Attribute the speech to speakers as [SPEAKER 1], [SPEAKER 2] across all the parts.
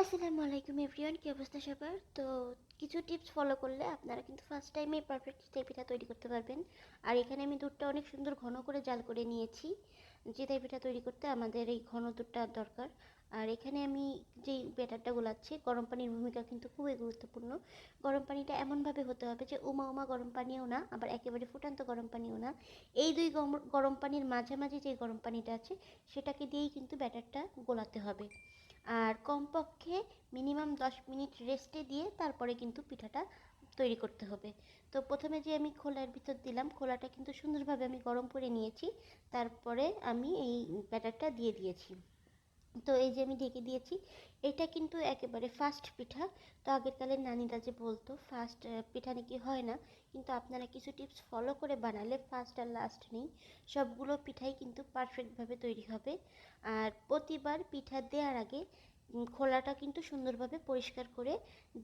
[SPEAKER 1] আসসালামু আলাইকুম এভরিওয়ান, কি অবস্থা সবার? তো কিছু টিপস ফলো করলে আপনারা কিন্তু ফার্স্ট টাইমে পারফেক্ট চিতই পিঠা তৈরি করতে পারবেন। আর এখানে আমি দুধটা অনেক সুন্দর ঘন করে জাল করে নিয়েছি। চিতই পিঠা তৈরি করতে আমাদের এই ঘন দুধটা দরকার। আর এখানে আমি যেই ব্যাটারটা গোলাচ্ছি, গরম পানির ভূমিকা কিন্তু খুবই গুরুত্বপূর্ণ। গরম পানিটা এমনভাবে হতে হবে যে উমা উমা গরম পানিও না, আবার একেবারে ফুটান্ত গরম পানিও না। এই দুই গরম পানির মাঝামাঝি যে গরম পানিটা আছে, সেটাকে দিয়েই কিন্তু ব্যাটারটা গোলাতে হবে। আর কমপক্ষে মিনিমাম 10 মিনিট রেস্টে দিয়ে তারপরে কিন্তু পিঠাটা তৈরি করতে হবে। তো প্রথমে যে আমি খোলার ভিতর দিলাম, খোলাটা কিন্তু সুন্দরভাবে আমি গরম করে নিয়েছি। তারপরে আমি এই ব্যাটারটা দিয়ে দিয়েছি। তো এই যে আমি ঢেকে দিয়েছি। এটা কিন্তু একেবারে ফাস্ট পিঠা। তো আগের কালের নানিরা যে বলতো ফাস্ট পিঠা নাকি হয় না, কিন্তু আপনারা কিছু টিপস ফলো করে বানালে ফার্স্ট আর লাস্ট নেই, সবগুলো পিঠাই কিন্তু পারফেক্টভাবে তৈরি হবে। আর প্রতিবার পিঠা দেওয়ার আগে খোলাটা কিন্তু সুন্দরভাবে পরিষ্কার করে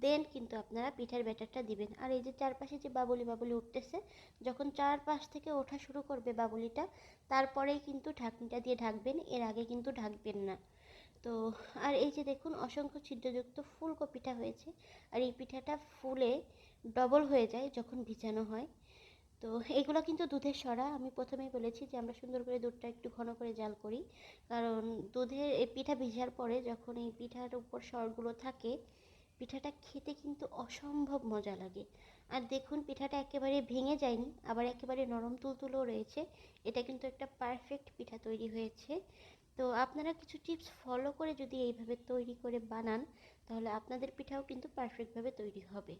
[SPEAKER 1] দেন কিন্তু আপনারা পিঠার ব্যাটারটা দিবেন। আর এই যে চারপাশে যে বাবুলি বাবুলি উঠতেছে, যখন চারপাশ থেকে ওঠা শুরু করবে বাবুলিটা, তারপরেই কিন্তু ঢাকনিটা দিয়ে ঢাকবেন, এর আগে কিন্তু ঢাকবেন না। তো আর এই যে দেখুন অসংখ্য ছিদ্রযুক্ত ফুলকো পিঠা হয়েছে। আর এই পিঠাটা ফুলে ডবল হয়ে যায় যখন ভিজানো হয়। তো এইগুলো কিন্তু দুধের সরা। আমি প্রথমেই বলেছি যে আমরা সুন্দর করে দুধটা একটু ঘন করে জাল করি, কারণ দুধের এই পিঠা ভিজার পরে যখন এই পিঠার উপর সরগুলো থাকে, পিঠাটা খেতে কিন্তু অসম্ভব মজা লাগে। আর দেখুন পিঠাটা একেবারে ভেঙে যায়নি, আবার একেবারে নরম তুলতুলেও রয়েছে। এটা কিন্তু একটা পারফেক্ট পিঠা তৈরি হয়েছে। তো আপনারা কিছু টিপস ফলো করে যদি এইভাবে তৈরি করে বানান, তাহলে আপনাদের পিঠাও কিন্তু পারফেক্টভাবে তৈরি হবে।